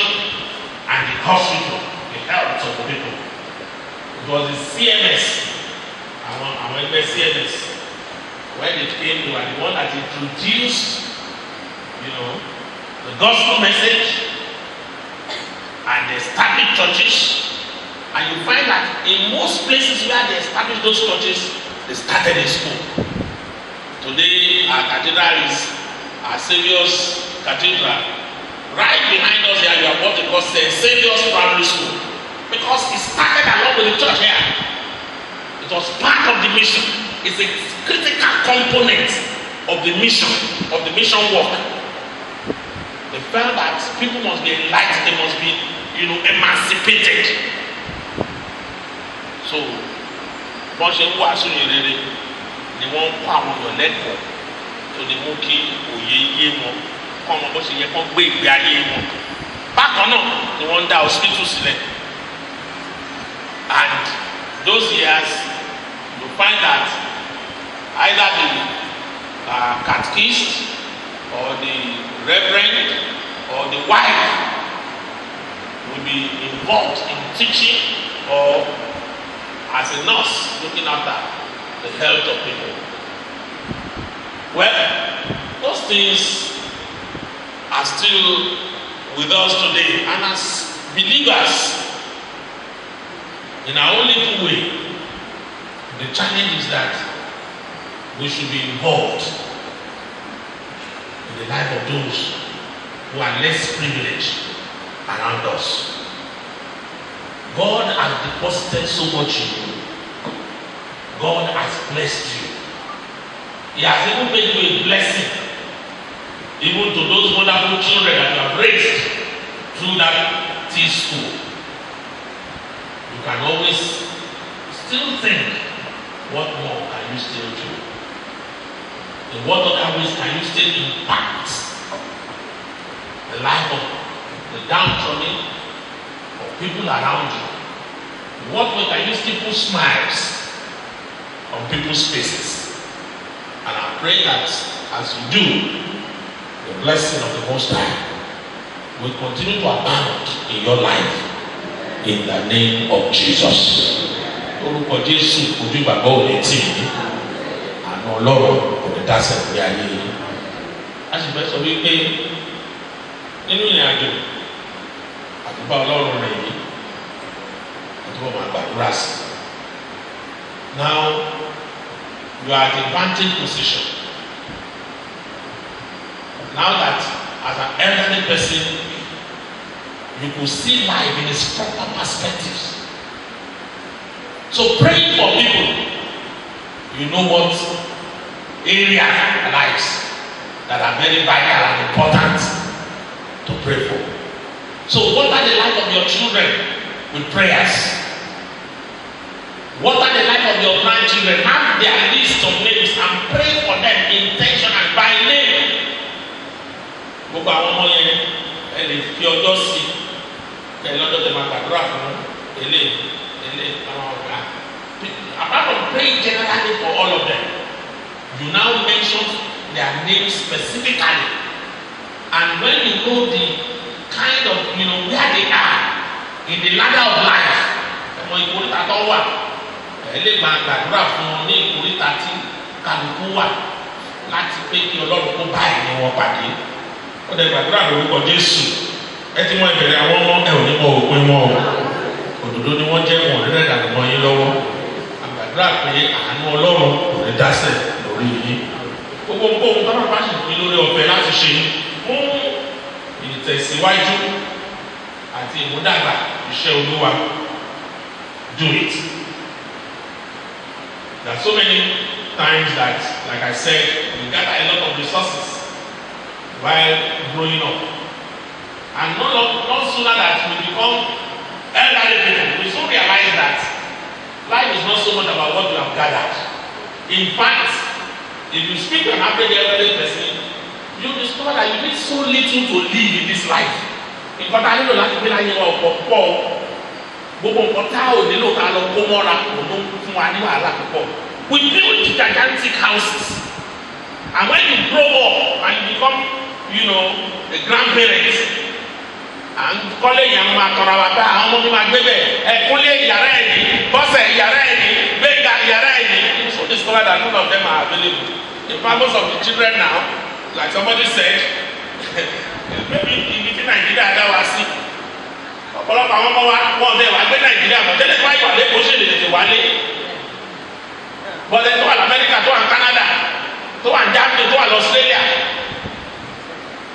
and the hospital, the health of the people. It was the CMS, our CMS, when they came, they were the one that introduced, the gospel message, and they established churches. And you find that in most places where they established those churches, they started a school. Today, our cathedral is our Saviour's Cathedral. Right behind us here, we have what they call St. Saviour's Primary School. Because it's in the church here. It was part of the mission. It's a critical component of the mission work. They felt that people must be enlightened, they must be, emancipated. So, wọ́n ṣe ń wàásù ìrere ni wọ́n ń kọ́ àwọn èèyàn lẹ́kọ̀ọ́ tó lè mú kí òye yé wọn, kọ́ ọmọ bó ṣe yẹ kó gbé ìgbé ayé wọn. Bákan náà ni wọ́n ń dá hospital sílẹ̀. And those years, you find that either the catechist or the reverend or the wife will be involved in teaching or as a nurse looking after the health of people. Well, those things are still with us today, and as believers, in our own little way, the challenge is that we should be involved in the life of those who are less privileged around us. God has deposited so much in you. God has blessed you. He has even made you a blessing, even to those wonderful children that you have raised through that tea school. You can always still think, what more can you still do? In what other ways can you still impact the life of the downtrodden, of people around you? In what way can you still put smiles on people's faces? And I pray that as you do, the blessing of the Most High will continue to abound in your life. In the name of Jesus. Orúkọ Jésù ojú ìgbàgbọ́ ò lè tì í. Àná Ọlọ́run kò lè dásẹ̀ ní ayé yìí. A sì fẹ́ sọ wípé nínú ìrìn àjò àdúgbò Ọlọ́run rẹ̀ yìí, àdúgbò máa gbàdúrà sí. Now you are at a vantage position. Now that as an elderly person, you could see life in its proper perspectives. So praying for people, you know what areas of lives that are very vital and important to pray for. So water the life of your children with prayers. Water the life of your grandchildren. Have their list of names and pray for them intentionally by name. Gbogbo àwọn ọmọ yẹn ẹ lè fi ọjọ́ sí ẹ lọ́jọ́ tẹ máa gbàdúrà fún ele àwọn ọ̀gá. Apart from praying generally for all of them, you now mention their names specifically, and when you know the kind of where they are in the ladder of life, ẹmọ ìkórìtà tó wà ẹ lè máa gbàdúrà fún wọn ní ìkórìtà tí kálukú wà láti pé kí Ọlọ́run kó báyìí ní wọn pàdé. Ó dẹ̀ gbàdúrà lórúkọ Jésù. Ẹ ti mọ ìbẹ̀rẹ̀ àwọn ọmọ ẹ ò ní mọ òpin wọn o. Òdòdó ni wọ́n jẹ́ wọn rírẹ̀ dàgbà mọ́ yín lọ́wọ́. Àgbàdúrà pé àánú Ọlọ́run kò ní dásẹ̀ lórí yín. Gbogbo nǹkan tó bá sì pín lórí ọ̀fẹ́ láti ṣe fún ìtẹ̀síwájú àti ìmúdàgbà iṣẹ́ Olúwa. Do it. There are so many times that, like I said, we gather a lot of resources while growing up. And not sooner that we become elderly people, we soon realize that life is not so much about what you have gathered. In fact, if you speak to an average elderly person, you discover that you need so little to live in this life. In fact, I don't like to be like you or gbogbo nǹkan tá ò nílò ká lọ kó mọ́ra òun fún wa ní wàhálà púpọ̀. We build gigantic houses, and when you grow up and you become a grandparent, and kọ́lé yẹn máa tọrọ wa bá àwọn ọmọ mi máa gbé bẹ́ẹ̀ ẹ̀kúnlé yàrá ẹ̀ ní bọ́sẹ̀ yàrá ẹ̀ ní gbẹ̀gà yàrá ẹ̀ ní. So discover that none of them are available. In fact, most of the children now, like somebody said, maybe ibi tí Nàìjíríà dá wa sí. Ọ̀pọ̀lọpọ̀ àwọn ọmọ wa wọ́n dẹ̀ wá gbé Nàìjíríà mọ̀ tẹ́lẹ̀ fún àìwà lẹ́kọ̀ọ́ ṣe lè tètè wálé. Bọ́lẹ̀ tó wà l'Amẹ́ríkà, tó wà ní Canada, tó wà ní Germany, tó wà ní Australia.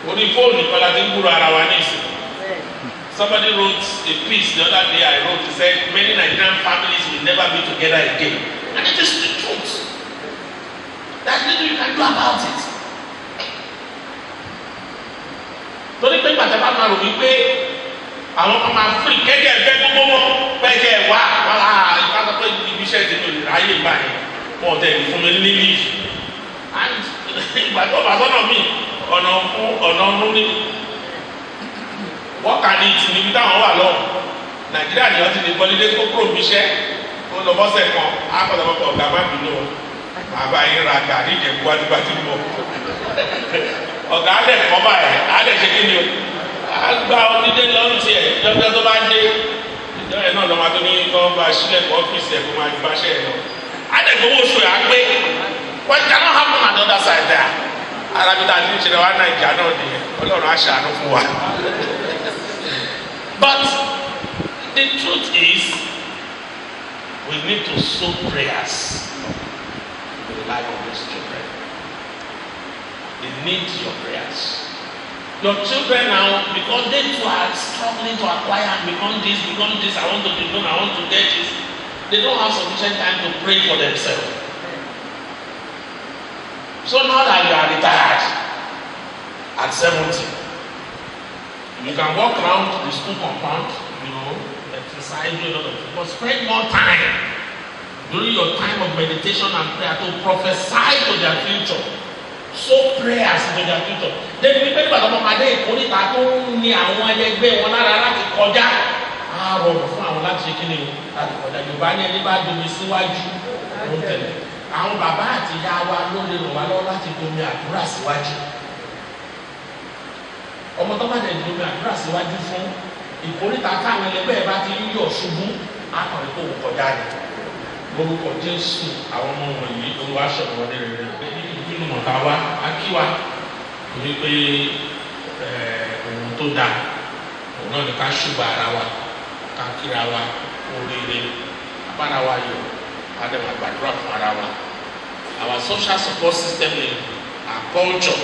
Orí fóònù ìkọlá ti ń gbúrò ara wa ní ìsìn. Somebody wrote a piece the other day I wrote, he said many Nigerian families never be together again. And it is the truth. There's nothing you can do about it. Torí pé gbàtẹ́bá máa rò wípé àwọn kan máa free kẹ́kẹ́ ẹ̀fẹ́ gbogbo wọn pẹ́kẹ́ wá ìbátan pé ibi iṣẹ́ ti lò ráyè báyìí wọn ò tẹ̀lé fún mi ní leave. And ìgbà tó bá sọ́nà mi ọ̀nà ọ̀run ní wọ́n kà ní ìtì níbi táwọn wà lọ. Nàìjíríà ni wọ́n ti lè gbọ́lé kó kúrò níbi iṣẹ́ kó lọ bọ́sẹ̀ kan á kọ́ lọ́pọ̀ ọ̀gá má bínú bàbá yín ra gàrí ìjẹ̀bú wájú bá ti mọ̀. Ọ̀gá á dẹ̀ kọ́ báyìí á dẹ̀ ṣe kí ni o á gba onídé lọ́rùn tiẹ̀ lọ́jọ́ tó bá dé ìjọ ẹ̀ náà lọ́mọ tó ní kọ́ bá sílẹ̀ kọ́ ọ́fíìsì ẹ̀ kó máa gbá ṣẹ́ ẹ̀ lọ. Á dẹ̀ gbowó oṣù ẹ̀ á gbé what cannot happen at the other side there. Arábìtà ní ìṣẹ̀lẹ̀ wa Nàìjíríà náà nìyẹn Ọlọ́run á ṣàánú fún wa. But the truth is we need to sow prayers in the life of these children. They need your prayers. Your children now, because they too are struggling to acquire and become this, I want to become, I want to get this, they don't have sufficient time to pray for themselves. So now that you are retired at 70, you can walk around the school compound, exercise, do a lot of things, but spend more time during your time of meditation and prayer to prophesy to their future. So prayers to their future. Then we pray about ọmọdé ìkórìtà tó ń ní àwọn ẹlẹgbẹ́ wọn lára láti kọjá. Á rọrùn fún àwọn láti ṣe kíni o láti kọjá. Yorùbá ní ẹni bá domi síwájú ló ń tẹ̀lé. Àwọn bàbá àti ìyá wa ló lè ràn wá lọ́wọ́ láti domi àdúrà síwájú. Ọmọ tó bá dẹ̀ domi àdúrà síwájú fún ìkórìtà káwọn ẹlẹgbẹ́ bá ti ń yọ̀ ṣubú akọrin tó kọjá ni. Lórúkọ Jésù àwọn ọmọ wọ̀nyí olúwa ṣọ̀rọ̀ wọlé rere nínú mọ̀ká wa akíwa torí pé ohun tó dáa òun náà ni ká ṣùgbọ́n ara wa ká kíra wa oríire abára wa yọ adama gbàdúrà fún ara wa. Our social support system in our culture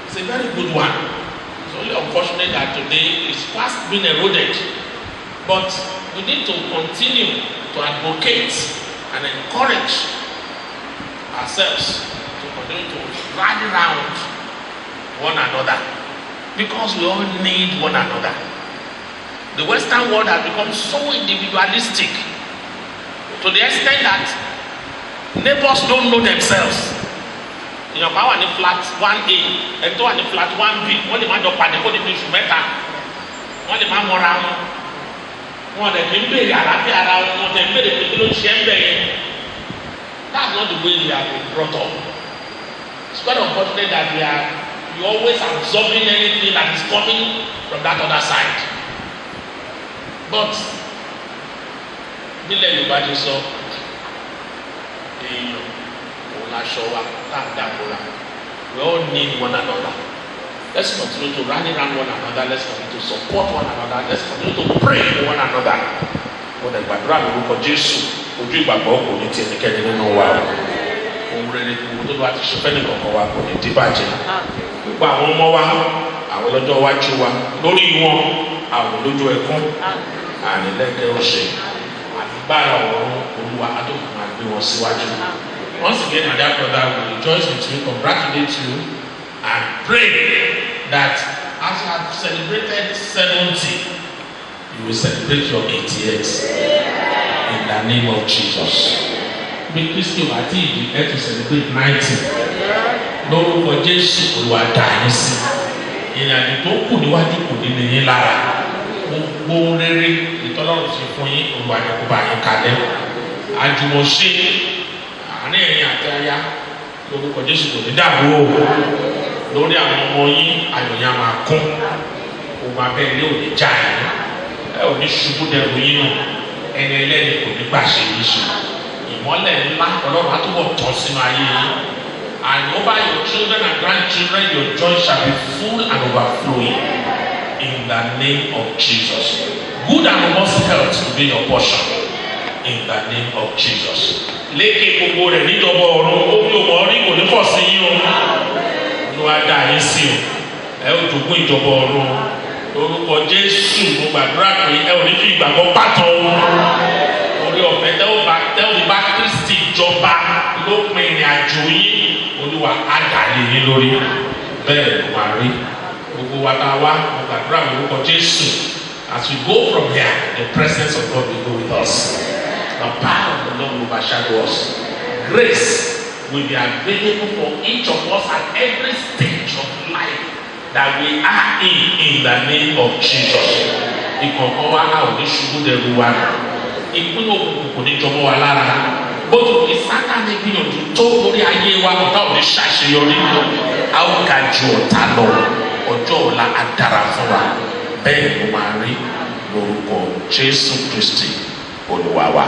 is a very good one. It's only unfortunate that today it's fast being eroded, but we need to continue to advocate and encourage ourselves to continue to rally around one another because we all need one another. The Western world has become so individualistic to the extent that neighbors don't know themselves. Èèyàn kan wà ní flat 1A ẹni tó wà ní flat 1B wọ́n lè má jọ pàdé kó di ní oṣù mẹ́ta wọ́n lè má mọ́ra wọn. Wọn dẹ̀ kí n béèrè àlàáfíà ara wọn dẹ̀ ń béèrè pé kí ló ń ṣe ń bẹ̀ yẹn. That's not the way we have been brought up. It's quite unfortunate that you always absorbing anything that is coming from that other side. But nílẹ̀ Yorùbá ti sọ èèyàn òun aṣọ wa tá a dàbòrà. We all need one another. Let's continue to rally around one another. Let's continue to support one another. Let's continue to pray for one another. Wọ́n dẹ̀ gbàdúrà lórúkọ Jésù ojú ìgbàgbọ́ kò ní ti ẹnikẹ́ni nínú wa o. Ohun rere kò tó bá ti ṣe fẹ́ nìkankan wa kò ní di bàjẹ́. Gbogbo àwọn ọmọ wa àwọn lọ́jọ́ iwájú wa lórí wọn àwọn lójú ẹkún ànílẹ́gbẹ́ ọ̀sẹ̀ àgbára ọ̀run Olúwa adókùn máa gbé wọn síwájú. Once again, my dear brother, we rejoice with you, congratulate you, and pray that as you have celebrated 70, you will celebrate your 88 in the name of Jesus. Bí Kristi wà tí ìdí ẹ to celebrate 90, lórúkọ Jésù Olúwa dá yín sí. Ìrìnàjò tó kù níwájú kò ní ní yín lára. Gbogbo rere ìtọ́lọ́run ṣe fún yín Olúwa ní kó bá yín kalẹ̀. Àjùmọ̀ṣe àárín ẹ̀yin àti aya lórúkọ Jésù kò ní dàbò o. Lórí àwọn ọmọ yín ayọ̀yà máa kún. Òun abẹ́ ilé ò ní já yín. Ẹ ò ní ṣubú dẹrù yín nù. Ẹni ẹlẹ́ni kò ní gbàṣẹ yín sùn. Ìmọ́lẹ̀ ńlá Ọlọ́run á túbọ̀ tọ́ sínú ayé yín. And over your children and grandchildren, your joy shall be full and overflowing. In the name of Jesus. Good and robust health will be your portion. In the name of Jesus. Lékè gbogbo rẹ̀ níjọba ọ̀run ó bí òmò rí kò ní pọ̀ sí yín o. Olúwa dá yín sí o. Ẹ ó jogún ìjọba ọ̀run. Lórúkọ Jésù mo gbàdúrà pé ẹ ò ní fi ìgbàgbọ́ pàtó o. Orí ọ̀fẹ́ yín lórí bẹ́ẹ̀ ló máa rí gbogbo wa tá a wá mo gbàdúrà lórúkọ Jésù as we go from here the presence of God will go with us the power of the Lord will overshadow us grace will be available for each of us at every stage of life that we are in the name of Jesus ìkọ̀ọ̀kan wa a ò ní ṣubú dẹrù wa ìpín òkùnkùn kò ní jọmọ́ wa lára bójú ní Sátánì gbìyànjú tó lórí ayé wa ọ̀tá ò ní ṣàṣeyọrí a ó ga ju ọ̀tá lọ ọjọ́ ọ̀la á dára fún wa bẹ́ẹ̀ ló máa rí lórúkọ Jésù Kristi Olúwa wa.